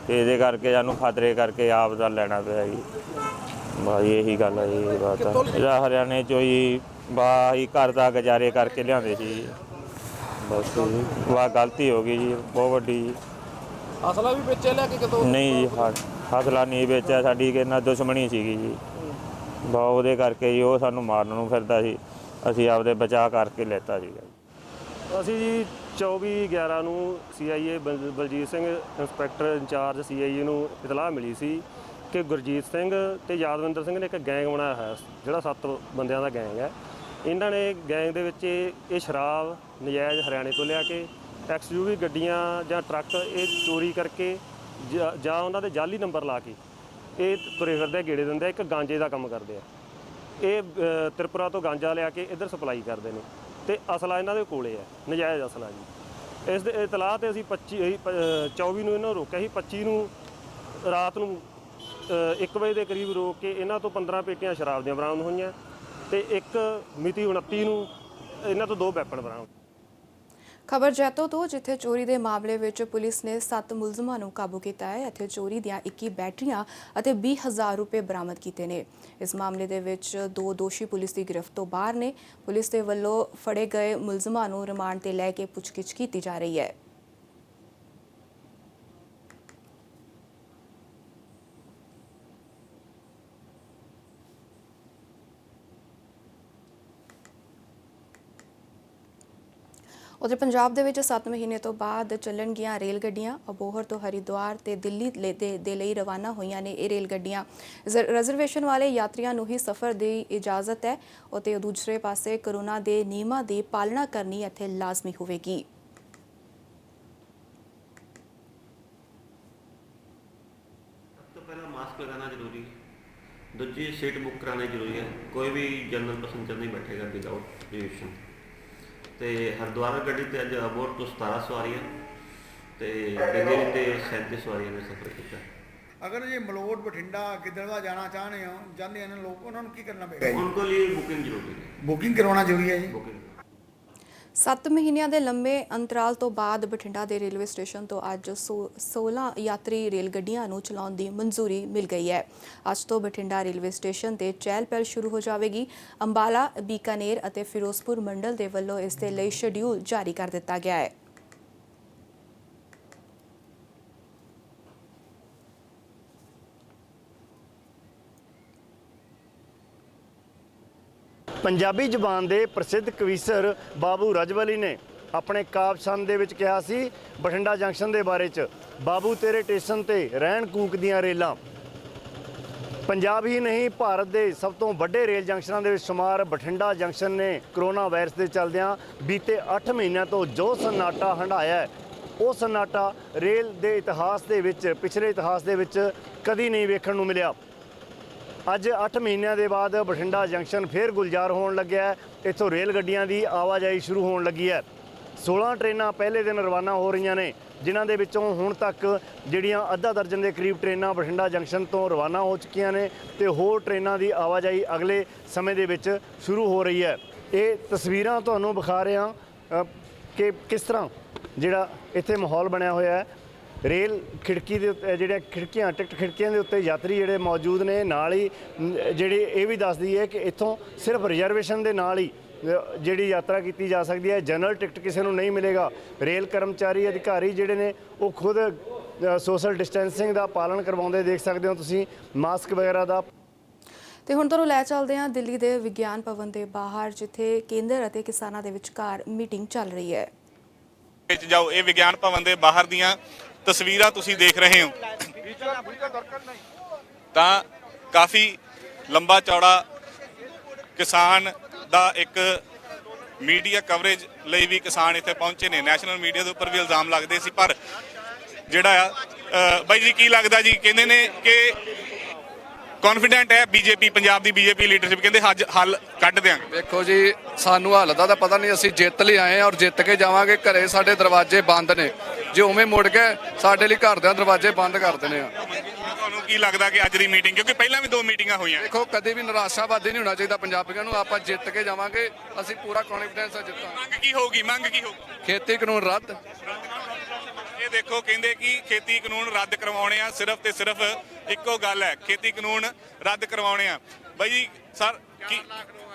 ਤੇ ਇਹਦੇ ਕਰਕੇ ਸਾਨੂੰ ਖਤਰੇ ਕਰਕੇ ਆਪ ਦਾ ਲੈਣਾ ਪਿਆ ਜੀ। ਬਾਈ ਇਹੀ ਗੱਲ ਹੈ ਜੀ। ਬਾਤ ਇਹਦਾ ਹਰਿਆਣੇ ਚੋਂ ਜੀ ਬਾਈ ਘਰ ਦਾ ਗੁਜ਼ਾਰੇ ਕਰਕੇ ਲਿਆਉਂਦੇ ਸੀ ਜੀ। ਬਸ ਜੀ ਗਲਤੀ ਹੋ ਗਈ ਜੀ, ਬਹੁਤ ਵੱਡੀ ਜੀ। ਅਸਲਾ ਵੀ ਵੇਚਿਆ ਲਿਆ ਕੇ ਕਿਤੋਂ? ਨਹੀਂ ਜੀ, ਅਸਲਾ ਨਹੀਂ ਵੇਚਿਆ, ਸਾਡੀ ਕਿਸੇ ਨਾਲ ਦੁਸ਼ਮਣੀ ਸੀਗੀ ਜੀ। ਉਹਦੇ ਕਰਕੇ ਜੀ ਉਹ ਸਾਨੂੰ ਮਾਰਨ ਨੂੰ ਫਿਰਦਾ ਸੀ, ਅਸੀਂ ਆਪਦੇ ਬਚਾਅ ਕਰਕੇ ਲੈਤਾ ਸੀਗਾ। ਅਸੀਂ ਜੀ 24/11 ਨੂੰ CIA Baljit Singh inspector in charge CIA ਨੂੰ ਇਤਲਾਹ ਮਿਲੀ ਸੀ ਕਿ ਗੁਰਜੀਤ ਸਿੰਘ ਤੇ ਯਾਦਵਿੰਦਰ ਸਿੰਘ ਨੇ ਇੱਕ ਗੈਂਗ ਬਣਾਇਆ ਹੈ, ਜਿਹੜਾ 7 ਬੰਦਿਆਂ ਦਾ ਗੈਂਗ ਹੈ। ਇਹਨਾਂ ਨੇ ਗੈਂਗ ਦੇ ਵਿੱਚ ਇਹ ਸ਼ਰਾਬ ਨਜਾਇਜ਼ ਹਰਿਆਣੇ ਤੋਂ ਲਿਆ ਕੇ XUV ਗੱਡੀਆਂ ਜਾਂ ਟਰੱਕ ਇਹ ਚੋਰੀ ਕਰਕੇ ਜਾਂ ਉਹਨਾਂ ਦੇ ਜਾਲੀ ਨੰਬਰ ਲਾ ਕੇ ਇਹ ਤੁਰੇ ਫਿਰਦੇ ਗੇੜੇ ਦਿੰਦੇ। ਇੱਕ ਗਾਂਜੇ ਦਾ ਕੰਮ ਕਰਦੇ ਆ, ਇਹ ਤ੍ਰਿਪੁਰਾ ਤੋਂ ਗਾਂਜਾ ਲਿਆ ਕੇ ਇੱਧਰ ਸਪਲਾਈ ਕਰਦੇ ਨੇ ਤੇ ਅਸਲਾ ਇਹਨਾਂ ਦੇ ਕੋਲੇ ਹੈ, ਨਜਾਇਜ਼ ਅਸਲਾ ਜੀ। ਇਸ ਦੇ ਇਤਲਾਹ ਤੇ ਅਸੀਂ 24 ਨੂੰ ਇਹਨਾਂ ਨੂੰ ਰੋਕਿਆ ਸੀ। 25 ਨੂੰ ਰਾਤ ਨੂੰ 1 ਵਜੇ ਦੇ ਕਰੀਬ ਰੋਕ ਕੇ ਇਹਨਾਂ ਤੋਂ 15 ਪੇਟੀਆਂ ਸ਼ਰਾਬ ਦੀਆਂ ਬਰਾਮਦ ਹੋਈਆਂ ਤੇ ਇੱਕ ਮਿਤੀ 29 ਨੂੰ ਇਹਨਾਂ ਤੋਂ 2 ਵੈਪਨ ਬਰਾਮਦ। ਖਬਰ ਜੈਤੋ ਤੋਂ, ਜਿੱਥੇ ਚੋਰੀ ਦੇ ਮਾਮਲੇ ਵਿੱਚ ਪੁਲਿਸ ਨੇ 7 ਮੁਲਜ਼ਮਾਂ ਨੂੰ ਕਾਬੂ ਕੀਤਾ ਹੈ। ਇੱਥੇ ਚੋਰੀ ਦੀਆਂ 21 ਬੈਟਰੀਆਂ ਅਤੇ 20,000 ਰੁਪਏ ਬਰਾਮਦ ਕੀਤੇ ਨੇ। ਇਸ ਮਾਮਲੇ ਦੇ ਵਿੱਚ 2 ਦੋਸ਼ੀ ਪੁਲਿਸ ਦੀ ਗ੍ਰਿਫਤ ਤੋਂ ਬਾਹਰ ਨੇ। ਪੁਲਿਸ ਦੇ ਵੱਲੋਂ ਫੜੇ ਗਏ ਮੁਲਜ਼ਮਾਂ ਨੂੰ ਰਿਮਾਂਡ ਤੇ ਲੈ ਕੇ ਪੁੱਛਗਿੱਛ ਕੀਤੀ ਜਾ ਰਹੀ ਹੈ। ਉਧਰ ਪੰਜਾਬ ਦੇ ਵਿੱਚ 7 ਮਹੀਨੇ ਤੋਂ ਬਾਅਦ ਚੱਲਣਗੀਆਂ ਰੇਲ ਗੱਡੀਆਂ। ਅਬੋਹਰ ਤੋਂ ਹਰਿਦੁਆਰ ਤੇ ਦਿੱਲੀ ਦੇ ਲਈ ਰਵਾਨਾ ਹੋਈਆਂ ਨੇ ਇਹ ਰੇਲ ਗੱਡੀਆਂ। ਰਿਜ਼ਰਵੇਸ਼ਨ ਵਾਲੇ ਯਾਤਰੀਆਂ ਨੂੰ ਹੀ ਸਫ਼ਰ ਦੀ ਇਜਾਜ਼ਤ ਹੈ ਅਤੇ ਦੂਸਰੇ ਪਾਸੇ ਕੋਰੋਨਾ ਦੇ ਨਿਯਮਾਂ ਦੀ ਪਾਲਣਾ ਕਰਨੀ ਇੱਥੇ ਲਾਜ਼ਮੀ ਹੋਵੇਗੀ। ਸਭ ਤੋਂ ਪਹਿਲਾਂ ਮਾਸਕ ਲਗਾਉਣਾ ਜ਼ਰੂਰੀ ਹੈ। ਦੂਜੀ ਸੀਟ ਬੁੱਕ ਕਰਾਉਣੀ ਜ਼ਰੂਰੀ ਹੈ। ਕੋਈ ਵੀ ਜਨਰਲ ਪੈਸੇਂਜਰ ਨਹੀਂ ਬੈਠੇਗਾ ਵਿਦਆਊਟ ਰਿਜ਼ਰਵੇਸ਼ਨ। ਤੇ ਹਰਿਦੁਆਰ ਗੱਡੀ ਤੇ ਅੱਜ ਅਬੋਹਰ ਤੋਂ 17 ਸਵਾਰੀਆਂ ਤੇ ਦਿੱਲੀ ਤੇ 37 ਸਵਾਰੀਆਂ ਨੇ ਸਫ਼ਰ ਕੀਤਾ। ਅਗਰ ਜੇ ਮਲੋਟ ਬਠਿੰਡਾ ਗਿੱਦੜਵਾ ਜਾਣਾ ਚਾਹੁੰਦੇ ਹਨ ਲੋਕ, ਉਹਨਾਂ ਨੂੰ ਕੀ ਕਰਨਾ ਪਏਗਾ? ਉਹਨਾਂ ਲਈ ਬੁਕਿੰਗ ਜ਼ਰੂਰੀ ਹੈ। ਬੁਕਿੰਗ ਕਰਵਾਉਣਾ ਜ਼ਰੂਰੀ ਹੈ ਜੀ। ਬੁਕਿੰਗ 7 ਮਹੀਨਿਆਂ ਦੇ ਲੰਬੇ ਅੰਤਰਾਲ ਤੋਂ ਬਾਅਦ ਬਠਿੰਡਾ ਦੇ ਰੇਲਵੇ ਸਟੇਸ਼ਨ ਤੋਂ ਅੱਜ 16 ਯਾਤਰੀ ਰੇਲ ਗੱਡੀਆਂ ਨੂੰ ਚਲਾਉਣ ਦੀ ਮਨਜ਼ੂਰੀ ਮਿਲ ਗਈ ਹੈ। ਅੱਜ ਤੋਂ ਬਠਿੰਡਾ ਰੇਲਵੇ ਸਟੇਸ਼ਨ ਤੇ ਚਹਿਲ ਪਹਿਲ ਸ਼ੁਰੂ ਹੋ ਜਾਵੇਗੀ। ਅੰਬਾਲਾ, ਬੀਕਾਨੇਰ ਅਤੇ ਫਿਰੋਜ਼ਪੁਰ ਮੰਡਲ ਦੇ ਵੱਲੋਂ ਇਸ ਦੇ ਲਈ ਸ਼ੈਡਿਊਲ ਜਾਰੀ ਕਰ ਦਿੱਤਾ ਗਿਆ ਹੈ। ਪੰਜਾਬੀ ਜ਼ੁਬਾਨ ਦੇ ਪ੍ਰਸਿੱਧ ਕਵੀਸ਼ਰ ਬਾਬੂ ਰਜਵਲੀ ਨੇ ਆਪਣੇ ਕਾਵਿ-ਛੰਦ ਦੇ ਵਿੱਚ ਕਿਹਾ ਸੀ ਬਠਿੰਡਾ ਜੰਕਸ਼ਨ ਦੇ ਬਾਰੇ 'ਚ, ਬਾਬੂ ਤੇਰੇ ਸਟੇਸ਼ਨ ਤੇ ਰਹਿਣ ਕੂਕਦੀਆਂ ਰੇਲਾਂ। ਪੰਜਾਬ ਹੀ ਨਹੀਂ, ਭਾਰਤ ਦੇ ਸਭ ਤੋਂ ਵੱਡੇ ਰੇਲ ਜੰਕਸ਼ਨਾਂ ਦੇ ਵਿੱਚ ਸ਼ੁਮਾਰ ਬਠਿੰਡਾ ਜੰਕਸ਼ਨ ਨੇ ਕਰੋਨਾ ਵਾਇਰਸ ਦੇ ਚੱਲਦਿਆਂ ਬੀਤੇ 8 ਮਹੀਨਿਆਂ ਤੋਂ ਜੋ ਸਨਾਟਾ ਹੰਢਾਇਆ ਹੈ, ਉਹ ਸਨਾਟਾ ਰੇਲ ਦੇ ਇਤਿਹਾਸ ਦੇ ਵਿੱਚ, ਪਿਛਲੇ ਇਤਿਹਾਸ ਦੇ ਵਿੱਚ ਕਦੀ ਨਹੀਂ ਵੇਖਣ ਨੂੰ ਮਿਲਿਆ। ਅੱਜ 8 ਮਹੀਨਿਆਂ ਦੇ ਬਾਅਦ ਬਠਿੰਡਾ ਜੰਕਸ਼ਨ ਫਿਰ ਗੁਲਜ਼ਾਰ ਹੋਣ ਲੱਗਿਆ ਹੈ। ਇੱਥੋਂ ਰੇਲ ਗੱਡੀਆਂ ਦੀ ਆਵਾਜਾਈ ਸ਼ੁਰੂ ਹੋਣ ਲੱਗੀ ਹੈ। 16 ਟ੍ਰੇਨਾਂ ਪਹਿਲੇ ਦਿਨ ਰਵਾਨਾ ਹੋ ਰਹੀਆਂ ਨੇ, ਜਿਨ੍ਹਾਂ ਦੇ ਵਿੱਚੋਂ ਹੁਣ ਤੱਕ ਜਿਹੜੀਆਂ ਅੱਧਾ ਦਰਜਨ ਦੇ ਕਰੀਬ ਟ੍ਰੇਨਾਂ ਬਠਿੰਡਾ ਜੰਕਸ਼ਨ ਤੋਂ ਰਵਾਨਾ ਹੋ ਚੁੱਕੀਆਂ ਨੇ ਤੇ ਹੋਰ ਟ੍ਰੇਨਾਂ ਦੀ ਆਵਾਜਾਈ ਅਗਲੇ ਸਮੇਂ ਦੇ ਵਿੱਚ ਸ਼ੁਰੂ ਹੋ ਰਹੀ ਹੈ। ਇਹ ਤਸਵੀਰਾਂ ਤੁਹਾਨੂੰ ਵਿਖਾ ਰਹੇ ਹਾਂ ਕਿ ਕਿਸ ਤਰ੍ਹਾਂ ਜਿਹੜਾ ਇੱਥੇ ਮਾਹੌਲ ਬਣਿਆ ਹੋਇਆ ਹੈ। ਰੇਲ ਖਿੜਕੀ ਦੇ ਉੱਤੇ ਜਿਹੜੀਆਂ ਖਿੜਕੀਆਂ, ਟਿਕਟ ਖਿੜਕੀਆਂ ਦੇ ਉੱਤੇ ਯਾਤਰੀ ਜਿਹੜੇ ਮੌਜੂਦ ਨੇ। ਨਾਲ ਹੀ ਜਿਹੜੀ ਇਹ ਵੀ ਦੱਸਦੀ ਹੈ ਕਿ ਇੱਥੋਂ ਸਿਰਫ ਰਿਜ਼ਰਵੇਸ਼ਨ ਦੇ ਨਾਲ ਹੀ ਜਿਹੜੀ ਯਾਤਰਾ ਕੀਤੀ ਜਾ ਸਕਦੀ ਹੈ। ਜਨਰਲ ਟਿਕਟ ਕਿਸੇ ਨੂੰ ਨਹੀਂ ਮਿਲੇਗਾ। ਰੇਲ ਕਰਮਚਾਰੀ ਅਧਿਕਾਰੀ ਜਿਹੜੇ ਨੇ ਉਹ ਖੁਦ ਸੋਸ਼ਲ ਡਿਸਟੈਂਸਿੰਗ ਦਾ ਪਾਲਣ ਕਰਵਾਉਂਦੇ ਦੇਖ ਸਕਦੇ ਹੋ ਤੁਸੀਂ, ਮਾਸਕ ਵਗੈਰਾ ਦਾ। ਤੇ ਹੁਣ ਤੁਹਾਨੂੰ ਲੈ ਚੱਲਦੇ ਹਾਂ ਦਿੱਲੀ ਦੇ ਵਿਗਿਆਨ ਭਵਨ ਦੇ ਬਾਹਰ, ਜਿੱਥੇ ਕੇਂਦਰ ਅਤੇ ਕਿਸਾਨਾਂ ਦੇ ਵਿਚਕਾਰ ਮੀਟਿੰਗ ਚੱਲ ਰਹੀ ਹੈ। ਵਿੱਚ ਜਾਓ, ਇਹ ਵਿਗਿਆਨ ਭਵਨ ਦੇ ਬਾਹਰ ਦੀਆਂ ਤਸਵੀਰਾਂ ਤੁਸੀਂ ਦੇਖ ਰਹੇ ਹੋ ਤਾਂ ਕਾਫੀ ਲੰਬਾ ਚੌੜਾ ਕਿਸਾਨ ਦਾ ਇੱਕ ਮੀਡੀਆ ਕਵਰੇਜ ਲਈ ਵੀ ਕਿਸਾਨ ਇੱਥੇ ਪਹੁੰਚੇ ਨੇ। ਨੈਸ਼ਨਲ ਮੀਡੀਆ ਦੇ ਉੱਪਰ ਵੀ ਇਲਜ਼ਾਮ ਲੱਗਦੇ ਸੀ, ਪਰ ਜਿਹੜਾ ਆ ਬਾਈ ਜੀ ਕੀ ਲੱਗਦਾ ਜੀ? ਕਹਿੰਦੇ ਨੇ ਕਿ ਕੌਨਫੀਡੈਂਟ ਹੈ ਬੀਜੇਪੀ, ਪੰਜਾਬ ਦੀ ਬੀਜੇਪੀ ਲੀਡਰਸ਼ਿਪ ਕਹਿੰਦੇ ਹੱਲ ਕੱਢ ਦਿਆਂਗੇ। ਦੇਖੋ ਜੀ, ਸਾਨੂੰ ਹਾਲ ਦਾ ਤਾਂ ਪਤਾ ਨਹੀਂ, ਅਸੀਂ ਜਿੱਤ ਲਈ ਆਏ ਹਾਂ ਔਰ ਜਿੱਤ ਕੇ ਜਾਵਾਂਗੇ। ਘਰੇ ਸਾਡੇ ਦਰਵਾਜ਼ੇ ਬੰਦ ਨੇ, ਜੇ ਉਵੇਂ ਮੁੜ ਗਏ ਸਾਡੇ ਲਈ ਘਰ ਦੇ ਦਰਵਾਜ਼ੇ ਬੰਦ ਕਰ ਦੇਣੇ ਆ। ਤੁਹਾਨੂੰ ਕੀ ਲੱਗਦਾ ਕਿ ਅੱਜ ਦੀ ਮੀਟਿੰਗ, ਕਿਉਂਕਿ ਪਹਿਲਾਂ ਵੀ 2 ਮੀਟਿੰਗਾਂ ਹੋਈਆਂ, ਦੇਖੋ ਕਦੇ ਵੀ ਨਿਰਾਸ਼ਾਵਾਦੀ ਨਹੀਂ ਹੋਣਾ ਚਾਹੀਦਾ ਪੰਜਾਬੀਆਂ ਨੂੰ। ਆਪਾਂ ਜਿੱਤ ਕੇ ਜਾਵਾਂਗੇ, ਅਸੀਂ ਪੂਰਾ ਕੌਨਫੀਡੈਂਸ ਹੈ ਜਿੱਤਾਂਗੇ। ਮੰਗ ਕੀ ਹੋਊਗੀ? ਮੰਗ ਕੀ ਹੋਊਗੀ? ਖੇਤੀ ਕਾਨੂੰਨ ਰੱਦ। ਇਹ ਦੇਖੋ ਕਹਿੰਦੇ ਕਿ ਖੇਤੀ ਕਾਨੂੰਨ ਰੱਦ ਕਰਵਾਉਣੇ ਆ, ਸਿਰਫ ਤੇ ਸਿਰਫ ਇੱਕੋ ਗੱਲ ਹੈ, ਖੇਤੀ ਕਾਨੂੰਨ ਰੱਦ ਕਰਵਾਉਣੇ ਆ। ਬਾਈ ਜੀ ਸਰ, ਕੀ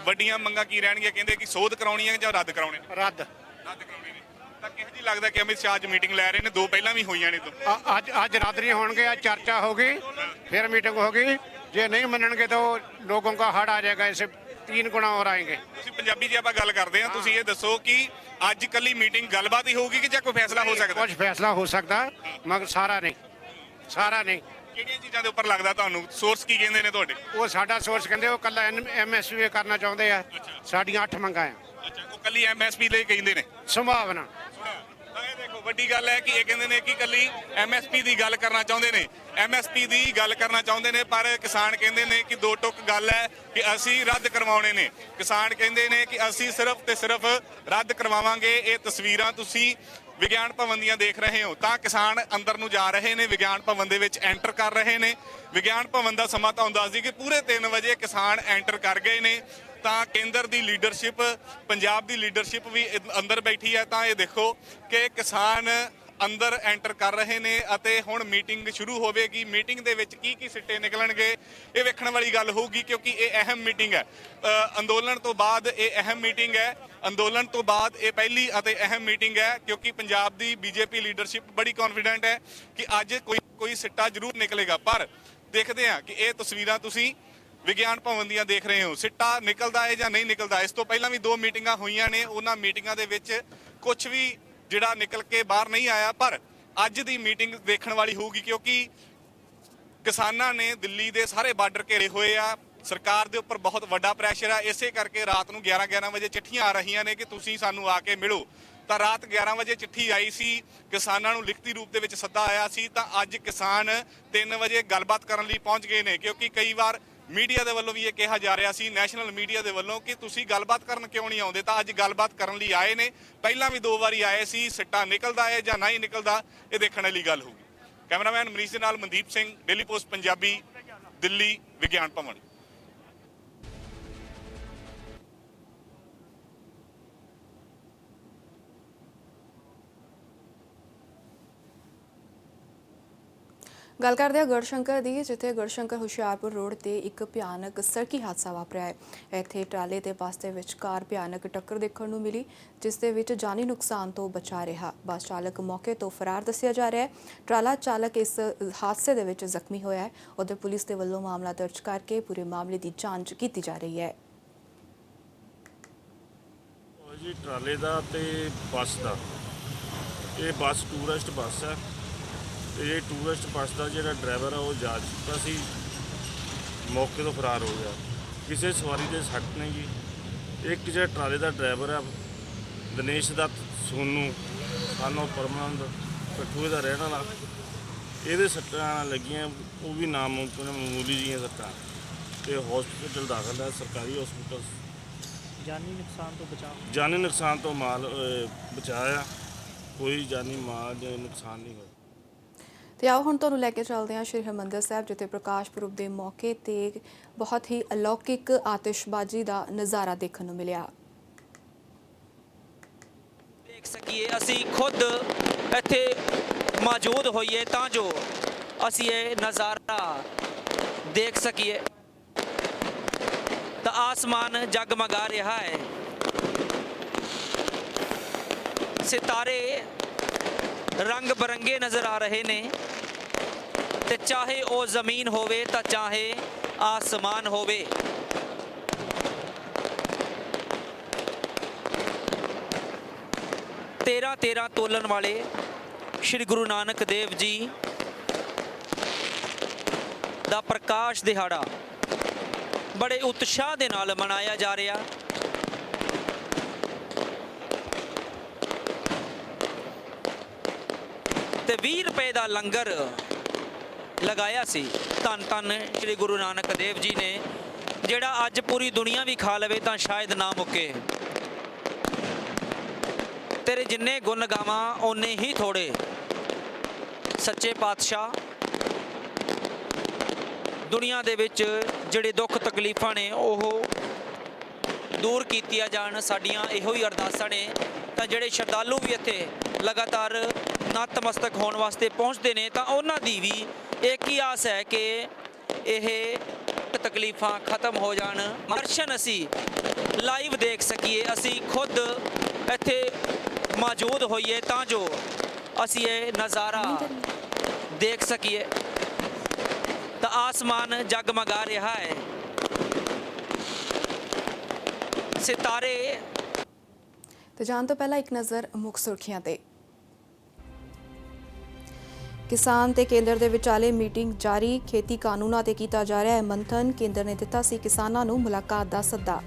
ਵੱਡੀਆਂ ਮੰਗਾਂ ਕੀ ਰਹਿਣਗੀਆਂ? ਕਹਿੰਦੇ ਕਿ ਸੋਧ ਕਰਾਉਣੀ ਹੈ ਜਾਂ ਰੱਦ ਕਰਾਉਣੇ? ਰੱਦ ਕਰਾਉਣੇ ਨੇ। ਤਾਂ ਕਿਹੋ ਜਿਹੀ ਲੱਗਦਾ ਕਿ ਅਮਿਤ ਸ਼ਾਹ ਅੱਜ ਮੀਟਿੰਗ ਲੈ ਰਹੇ ਨੇ? 2 ਪਹਿਲਾਂ ਵੀ ਹੋਈਆਂ ਨੇ। ਅੱਜ ਰੱਦ नहीं होंगे, आज चर्चा होगी, फिर मीटिंग होगी। जे नहीं मनणगे तो लोगों का हड़ आ जाएगा, ऐसे 3 गुना और आएंगे। ਤੁਸੀਂ ਪੰਜਾਬੀ 'ਚ ਆਪਾਂ ਗੱਲ ਕਰਦੇ ਹਾਂ, ਤੁਸੀਂ ਇਹ ਦੱਸੋ ਕਿ ਅੱਜ ਕੱਲੀ ਮੀਟਿੰਗ ਗੱਲਬਾਤ ਹੀ ਹੋਊਗੀ ਕਿ ਜਾਂ ਕੋਈ ਫੈਸਲਾ ਹੋ ਸਕਦਾ? कुछ फैसला हो सकता मगर सारा नहीं, सारा नहीं। ਕਿਹੜੀਆਂ ਚੀਜ਼ਾਂ ਦੇ ਉੱਪਰ ਲੱਗਦਾ ਤੁਹਾਨੂੰ? ਸੋਰਸ ਕੀ ਕਹਿੰਦੇ ਨੇ ਤੁਹਾਡੇ? ਉਹ ਸਾਡਾ ਸੋਰਸ ਕਹਿੰਦੇ ਉਹ ਕੱਲਾ MSP ਕਰਨਾ ਚਾਹੁੰਦੇ ਆ। ਸਾਡੀਆਂ 8 ਮੰਗਾਂ ਆ। ਅੱਛਾ, ਉਹ ਕੱਲੀ MSP ਲਈ ਕਹਿੰਦੇ ਨੇ? ਸੰਭਾਵਨਾ। ਤਾਂ ਇਹ ਦੇਖੋ ਵੱਡੀ ਗੱਲ ਹੈ ਕਿ ਇਹ ਕਹਿੰਦੇ ਨੇ ਕਿ ਕੱਲੀ MSP ਦੀ ਗੱਲ ਕਰਨਾ ਚਾਹੁੰਦੇ ਨੇ, MSP ਦੀ ਗੱਲ ਕਰਨਾ ਚਾਹੁੰਦੇ ਨੇ, ਪਰ ਕਿਸਾਨ ਕਹਿੰਦੇ ਨੇ ਕਿ 2 ਟੁਕ ਗੱਲ ਹੈ ਕਿ ਅਸੀਂ ਰੱਦ ਕਰਵਾਉਣੇ ਨੇ। ਕਿਸਾਨ ਕਹਿੰਦੇ ਨੇ ਕਿ ਅਸੀਂ ਸਿਰਫ ਤੇ ਸਿਰਫ ਰੱਦ ਕਰਵਾਵਾਂਗੇ। ਇਹ ਤਸਵੀਰਾਂ ਤੁਸੀਂ ਵਿਗਿਆਨ ਭਵਨ ਦੀਆਂ ਦੇਖ ਰਹੇ ਹੋ। ਤਾਂ ਕਿਸਾਨ ਅੰਦਰ ਨੂੰ ਜਾ ਰਹੇ ਨੇ, ਵਿਗਿਆਨ ਭਵਨ ਦੇ ਵਿੱਚ ਐਂਟਰ ਕਰ ਰਹੇ ਨੇ। ਵਿਗਿਆਨ ਭਵਨ ਦਾ ਸਮਾਂ ਤੁਹਾਨੂੰ ਦੱਸ ਦਈਏ ਕਿ ਪੂਰੇ 3 ਵਜੇ ਕਿਸਾਨ ਐਂਟਰ ਕਰ ਗਏ ਨੇ। ਤਾਂ ਕੇਂਦਰ ਦੀ ਲੀਡਰਸ਼ਿਪ, ਪੰਜਾਬ ਦੀ ਲੀਡਰਸ਼ਿਪ ਵੀ ਅੰਦਰ ਬੈਠੀ ਹੈ। ਤਾਂ ਇਹ ਦੇਖੋ ਕਿ ਕਿਸਾਨ ਅੰਦਰ ਐਂਟਰ ਕਰ ਰਹੇ ਨੇ ਅਤੇ ਹੁਣ ਮੀਟਿੰਗ ਸ਼ੁਰੂ ਹੋਵੇਗੀ। ਮੀਟਿੰਗ ਦੇ ਵਿੱਚ ਕੀ ਕੀ ਸਿੱਟੇ ਨਿਕਲਣਗੇ ਇਹ ਵੇਖਣ ਵਾਲੀ ਗੱਲ ਹੋਊਗੀ, ਕਿਉਂਕਿ ਇਹ ਅਹਿਮ ਮੀਟਿੰਗ ਹੈ। ਅੰਦੋਲਨ ਤੋਂ ਬਾਅਦ ਇਹ ਅਹਿਮ ਮੀਟਿੰਗ ਹੈ। ਅੰਦੋਲਨ ਤੋਂ ਬਾਅਦ ਇਹ ਪਹਿਲੀ ਅਤੇ ਅਹਿਮ ਮੀਟਿੰਗ ਹੈ, ਕਿਉਂਕਿ ਪੰਜਾਬ ਦੀ ਬੀਜੇਪੀ ਲੀਡਰਸ਼ਿਪ ਬੜੀ ਕੌਨਫੀਡੈਂਟ ਹੈ ਕਿ ਅੱਜ ਕੋਈ ਸਿੱਟਾ ਜ਼ਰੂਰ ਨਿਕਲੇਗਾ। ਪਰ ਦੇਖਦੇ ਹਾਂ ਕਿ ਇਹ ਤਸਵੀਰਾਂ ਤੁਸੀਂ ਵਿਗਿਆਨ ਭਵਨ ਦੀਆਂ ਦੇਖ ਰਹੇ ਹੋ, ਸਿੱਟਾ ਨਿਕਲਦਾ ਹੈ ਜਾਂ ਨਹੀਂ ਨਿਕਲਦਾ। ਇਸ ਤੋਂ ਪਹਿਲਾਂ ਵੀ 2 ਮੀਟਿੰਗਾਂ ਹੋਈਆਂ ਨੇ, ਉਹਨਾਂ ਮੀਟਿੰਗਾਂ ਦੇ ਵਿੱਚ ਕੁਝ ਵੀ ਜਿਹੜਾ ਨਿਕਲ ਕੇ ਬਾਹਰ ਨਹੀਂ ਆਇਆ। ਪਰ ਅੱਜ ਦੀ ਮੀਟਿੰਗ ਦੇਖਣ ਵਾਲੀ ਹੋਊਗੀ, ਕਿਉਂਕਿ ਕਿਸਾਨਾਂ ਨੇ ਦਿੱਲੀ ਦੇ ਸਾਰੇ ਬਾਰਡਰ ਘੇਰੇ ਹੋਏ ਆ। ਸਰਕਾਰ ਦੇ ਉੱਪਰ ਬਹੁਤ ਵੱਡਾ ਪ੍ਰੈਸ਼ਰ ਆ। ਇਸੇ ਕਰਕੇ ਰਾਤ ਨੂੰ 11 ਵਜੇ ਚਿੱਠੀਆਂ ਆ ਰਹੀਆਂ ਨੇ ਕਿ ਤੁਸੀਂ ਸਾਨੂੰ ਆ ਕੇ ਮਿਲੋ। ਤਾਂ ਰਾਤ 11 ਵਜੇ ਚਿੱਠੀ ਆਈ ਸੀ, ਕਿਸਾਨਾਂ ਨੂੰ ਲਿਖਤੀ ਰੂਪ ਦੇ ਵਿੱਚ ਸੱਦਾ ਆਇਆ ਸੀ। ਤਾਂ ਅੱਜ ਕਿਸਾਨ 3 ਵਜੇ ਗੱਲਬਾਤ ਕਰਨ ਲਈ ਪਹੁੰਚ ਗਏ ਨੇ, ਕਿਉਂਕਿ ਕਈ ਵਾਰ ਮੀਡੀਆ ਦੇ ਵੱਲੋਂ ਵੀ ਇਹ ਕਿਹਾ ਜਾ ਰਿਹਾ ਸੀ, ਨੈਸ਼ਨਲ ਮੀਡੀਆ ਦੇ ਵੱਲੋਂ, ਕਿ ਤੁਸੀਂ ਗੱਲਬਾਤ ਕਰਨ ਕਿਉਂ ਨਹੀਂ ਆਉਂਦੇ। ਤਾਂ ਅੱਜ ਗੱਲਬਾਤ ਕਰਨ ਲਈ ਆਏ ਨੇ। ਪਹਿਲਾਂ ਵੀ 2 ਵਾਰੀ ਆਏ ਸੀ। ਸਿੱਟਾ ਨਿਕਲਦਾ ਹੈ ਜਾਂ ਨਹੀਂ ਨਿਕਲਦਾ ਇਹ ਦੇਖਣ ਵਾਲੀ ਗੱਲ ਹੋਊਗੀ। ਕੈਮਰਾਮੈਨ ਮਨੀਸ਼ ਦੇ ਨਾਲ ਮਨਦੀਪ ਸਿੰਘ, ਡੇਲੀ ਪੋਸਟ ਪੰਜਾਬੀ, ਦਿੱਲੀ, ਵਿਗਿਆਨ ਭਵਨ। ਗੱਲ ਕਰਦੇ ਹਾਂ ਗੜਸ਼ੰਕਰ ਦੀ, ਜਿੱਥੇ ਗੜਸ਼ੰਕਰ ਹੁਸ਼ਿਆਰਪੁਰ ਰੋਡ ਤੇ ਇੱਕ ਭਿਆਨਕ ਸੜਕੀ ਹਾਦਸਾ ਵਾਪਰਿਆ ਹੈ। ਇੱਥੇ ਟਰਾਲੇ ਤੇ ਬੱਸ ਦੇ ਵਿਚਕਾਰ ਭਿਆਨਕ ਟੱਕਰ ਦੇਖਣ ਨੂੰ ਮਿਲੀ, ਜਿਸ ਦੇ ਵਿੱਚ ਜਾਨੀ ਨੁਕਸਾਨ ਤੋਂ ਬਚਾ ਰਿਹਾ। ਬੱਸ ਚਾਲਕ ਮੌਕੇ ਤੋਂ ਫਰਾਰ ਦੱਸਿਆ ਜਾ ਰਿਹਾ ਹੈ। ਟਰਾਲਾ ਚਾਲਕ ਇਸ ਹਾਦਸੇ ਦੇ ਵਿੱਚ ਜ਼ਖਮੀ ਹੋਇਆ ਹੈ। ਉਧਰ ਪੁਲਿਸ ਦੇ ਵੱਲੋਂ ਮਾਮਲਾ ਦਰਜ ਕਰਕੇ ਪੂਰੇ ਮਾਮਲੇ ਦੀ ਜਾਂਚ ਕੀਤੀ ਜਾ ਰਹੀ ਹੈ। ਜੀ ਟਰਾਲੇ ਦਾ ਤੇ ਬੱਸ ਦਾ, ਇਹ ਬੱਸ ਟੂਰਿਸਟ ਬੱਸ ਹੈ। ਇਹ ਟੂਰਿਸਟ ਬੱਸ ਦਾ ਜਿਹੜਾ ਡਰਾਈਵਰ ਆ ਉਹ ਜਾ ਚੁੱਕਾ ਸੀ, ਮੌਕੇ ਤੋਂ ਫਰਾਰ ਹੋ ਗਿਆ। ਕਿਸੇ ਸਵਾਰੀ ਦੇ ਸੱਟ ਨਹੀਂ ਜੀ। ਇੱਕ ਜਿਹੜਾ ਟਰਾਲੇ ਦਾ ਡਰਾਈਵਰ ਆ ਦਿਨੇਸ਼ ਦੱਤ ਸੋਨੂ, ਸਾਨੂੰ ਪਰਮਾਨੰਦ ਕਠੂਏ ਦਾ ਰਹਿਣ ਵਾਲਾ, ਇਹਦੇ ਸੱਟਾਂ ਲੱਗੀਆਂ, ਉਹ ਵੀ ਮਾਮੂਲੀ ਜਿਹੀਆਂ ਸੱਟਾਂ, ਤੇ ਹਸਪੀਟਲ ਦਾਖਲ ਹੈ, ਸਰਕਾਰੀ ਹਸਪੀਟਲ। ਜਾਨੀ ਨੁਕਸਾਨ ਤੋਂ ਬਚਾਅ, ਜਾਨੀ ਨੁਕਸਾਨ ਤੋਂ ਮਾਲ ਬਚਾਇਆ, ਕੋਈ ਜਾਨੀ ਮਾਲ ਦੇ ਨੁਕਸਾਨ ਨਹੀਂ ਹੋਇਆ। ਤੇ ਆਓ ਹੁਣ ਤੁਹਾਨੂੰ ਲੈ ਕੇ ਚੱਲਦੇ ਹਾਂ ਸ਼੍ਰੀ ਹਰਿਮੰਦਰ ਸਾਹਿਬ, ਜਿੱਥੇ ਪ੍ਰਕਾਸ਼ ਪੁਰਬ ਦੇ ਮੌਕੇ ਤੇ ਬਹੁਤ ਹੀ ਅਲੌਕਿਕ ਆਤਿਸ਼ਬਾਜ਼ੀ ਦਾ ਨਜ਼ਾਰਾ ਦੇਖਣ ਨੂੰ ਮਿਲਿਆ। ਦੇਖ ਸਕੀਏ, ਅਸੀਂ ਖੁਦ ਇੱਥੇ ਮੌਜੂਦ ਹੋਈਏ ਤਾਂ ਜੋ ਅਸੀਂ ਇਹ ਨਜ਼ਾਰਾ ਦੇਖ ਸਕੀਏ। ਤਾਂ ਆਸਮਾਨ ਜਗਮਗਾ ਰਿਹਾ ਹੈ, ਸਿਤਾਰੇ रंग बरंगे नज़र आ रहे ने, ते चाहे वो ज़मीन होवे तो चाहे आसमान होवे। 13 तोलन वाले श्री गुरु नानक देव जी दा प्रकाश दिहाड़ा बड़े उत्साह दे नाल मनाया जा रहा। ते 20 रुपए का लंगर ਲਗਾਇਆ ਸੀ। ਧੰਨ ਧੰਨ ਸ੍ਰੀ ਗੁਰੂ ਨਾਨਕ ਦੇਵ ਜੀ ਨੇ, ਜਿਹੜਾ ਅੱਜ ਪੂਰੀ ਦੁਨੀਆ ਵੀ ਖਾ ਲਵੇ ਤਾਂ ਸ਼ਾਇਦ ਨਾ ਮੁੱਕੇ। ਤੇਰੇ ਜਿੰਨੇ ਗੁਣ ਗਾਵਾਂ ਓਨੇ ਹੀ ਥੋੜੇ। ਸੱਚੇ ਪਾਤਸ਼ਾਹ, ਦੁਨੀਆ ਦੇ ਵਿੱਚ ਜਿਹੜੇ ਦੁੱਖ ਤਕਲੀਫਾਂ ਨੇ ਉਹ ਦੂਰ ਕੀਤੀਆਂ ਜਾਣ, ਸਾਡੀਆਂ ਇਹੋ ਹੀ ਅਰਦਾਸਾਂ ਨੇ। ਤਾਂ ਜਿਹੜੇ ਸ਼ਰਧਾਲੂ ਵੀ ਇੱਥੇ ਲਗਾਤਾਰ ਨਤਮਸਤਕ ਹੋਣ ਵਾਸਤੇ ਪਹੁੰਚਦੇ ਨੇ, ਤਾਂ ਉਹਨਾਂ ਦੀ ਵੀ ਇੱਕ ਹੀ ਆਸ ਹੈ ਕਿ ਇਹ ਤਕਲੀਫਾਂ ਖਤਮ ਹੋ ਜਾਣ। ਦਰਸ਼ਨ ਅਸੀਂ ਲਾਈਵ ਦੇਖ ਸਕੀਏ, ਅਸੀਂ ਖੁਦ ਇੱਥੇ ਮੌਜੂਦ ਹੋਈਏ ਤਾਂ ਜੋ ਅਸੀਂ ਇਹ ਨਜ਼ਾਰਾ ਦੇਖ ਸਕੀਏ। ਤਾਂ ਆਸਮਾਨ ਜਗਮਗਾ ਰਿਹਾ ਹੈ, ਸਿਤਾਰੇ। ਤੇ ਜਾਣ ਤੋਂ ਪਹਿਲਾਂ ਇੱਕ ਨਜ਼ਰ ਮੁੱਖ ਸੁਰਖੀਆਂ ਤੇ। ਕਿਸਾਨ ਤੇ ਕੇਂਦਰ ਦੇ ਵਿਚਾਲੇ ਮੀਟਿੰਗ ਜਾਰੀ, ਖੇਤੀ ਕਾਨੂੰਨਾਂ ਤੇ ਕੀਤਾ ਜਾ ਰਿਹਾ ਹੈ ਮੰਥਨ। ਕੇਂਦਰ ਨੇ ਦਿੱਤਾ ਸੀ ਕਿਸਾਨਾਂ ਨੂੰ ਮੁਲਾਕਾਤ ਦਾ ਸੱਦਾ।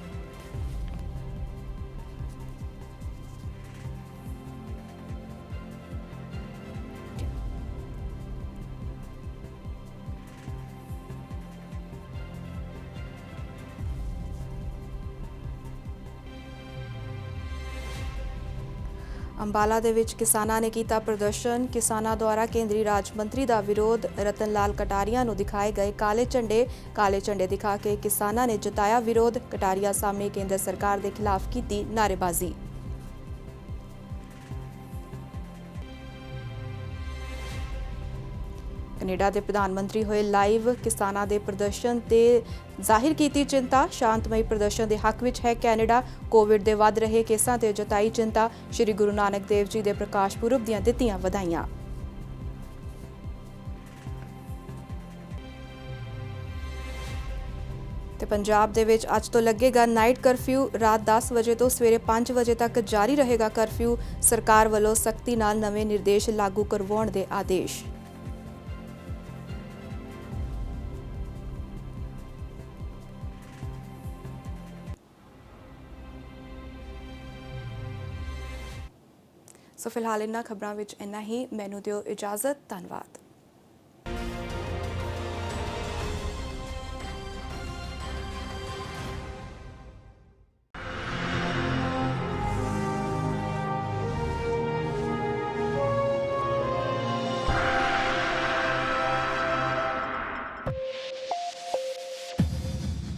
ਅੰਬਾਲਾ ਦੇ ਵਿੱਚ ਕਿਸਾਨਾਂ ਨੇ ਕੀਤਾ ਪ੍ਰਦਰਸ਼ਨ। ਕਿਸਾਨਾਂ ਦੁਆਰਾ ਕੇਂਦਰੀ ਰਾਜ ਮੰਤਰੀ ਦਾ ਵਿਰੋਧ। ਰਤਨ ਲਾਲ ਕਟਾਰੀਆ ਨੂੰ ਦਿਖਾਏ ਗਏ ਕਾਲੇ ਝੰਡੇ। ਕਾਲੇ ਝੰਡੇ ਦਿਖਾ ਕੇ ਕਿਸਾਨਾਂ ਨੇ ਜਤਾਇਆ ਵਿਰੋਧ। ਕਟਾਰੀਆ ਸਾਹਮਣੇ ਕੇਂਦਰ ਸਰਕਾਰ ਦੇ ਖਿਲਾਫ ਕੀਤੀ ਨਾਅਰੇਬਾਜ਼ੀ। ਕੈਨੇਡਾ ਦੇ ਪ੍ਰਧਾਨ ਮੰਤਰੀ ਹੋਏ ਲਾਈਵ। ਕਿਸਾਨਾਂ ਦੇ ਪ੍ਰਦਰਸ਼ਨ ਤੇ ਜ਼ਾਹਿਰ ਕੀਤੀ ਚਿੰਤਾ। ਸ਼ਾਂਤਮਈ ਪ੍ਰਦਰਸ਼ਨ ਦੇ ਹੱਕ ਵਿੱਚ ਹੈ ਕੈਨੇਡਾ। ਕੋਵਿਡ ਦੇ ਵੱਧ ਰਹੇ ਕੇਸਾਂ ਤੇ ਜਤਾਈ ਚਿੰਤਾ। ਸ਼੍ਰੀ ਗੁਰੂ ਨਾਨਕ ਦੇਵ ਜੀ ਦੇ ਪ੍ਰਕਾਸ਼ ਪੁਰਬ ਦੀਆਂ ਦਿੱਤੀਆਂ ਵਧਾਈਆਂ। ਤੇ ਪੰਜਾਬ ਦੇ ਵਿੱਚ ਅੱਜ ਤੋਂ ਲੱਗੇਗਾ ਨਾਈਟ ਕਰਫਿਊ। ਰਾਤ 10 ਵਜੇ ਤੋਂ ਸਵੇਰੇ 5 ਵਜੇ ਤੱਕ ਜਾਰੀ ਰਹੇਗਾ ਕਰਫਿਊ। ਸਰਕਾਰ ਵੱਲੋਂ ਸਖਤੀ ਨਾਲ ਨਵੇਂ ਨਿਰਦੇਸ਼ ਲਾਗੂ ਕਰਵਾਉਣ ਦੇ ਆਦੇਸ਼। ਸੋ ਫਿਲਹਾਲ ਇਹਨਾਂ ਖਬਰਾਂ ਵਿੱਚ ਇੰਨਾ ਹੀ। ਮੈਨੂੰ ਦਿਓ ਇਜਾਜ਼ਤ। ਧੰਨਵਾਦ।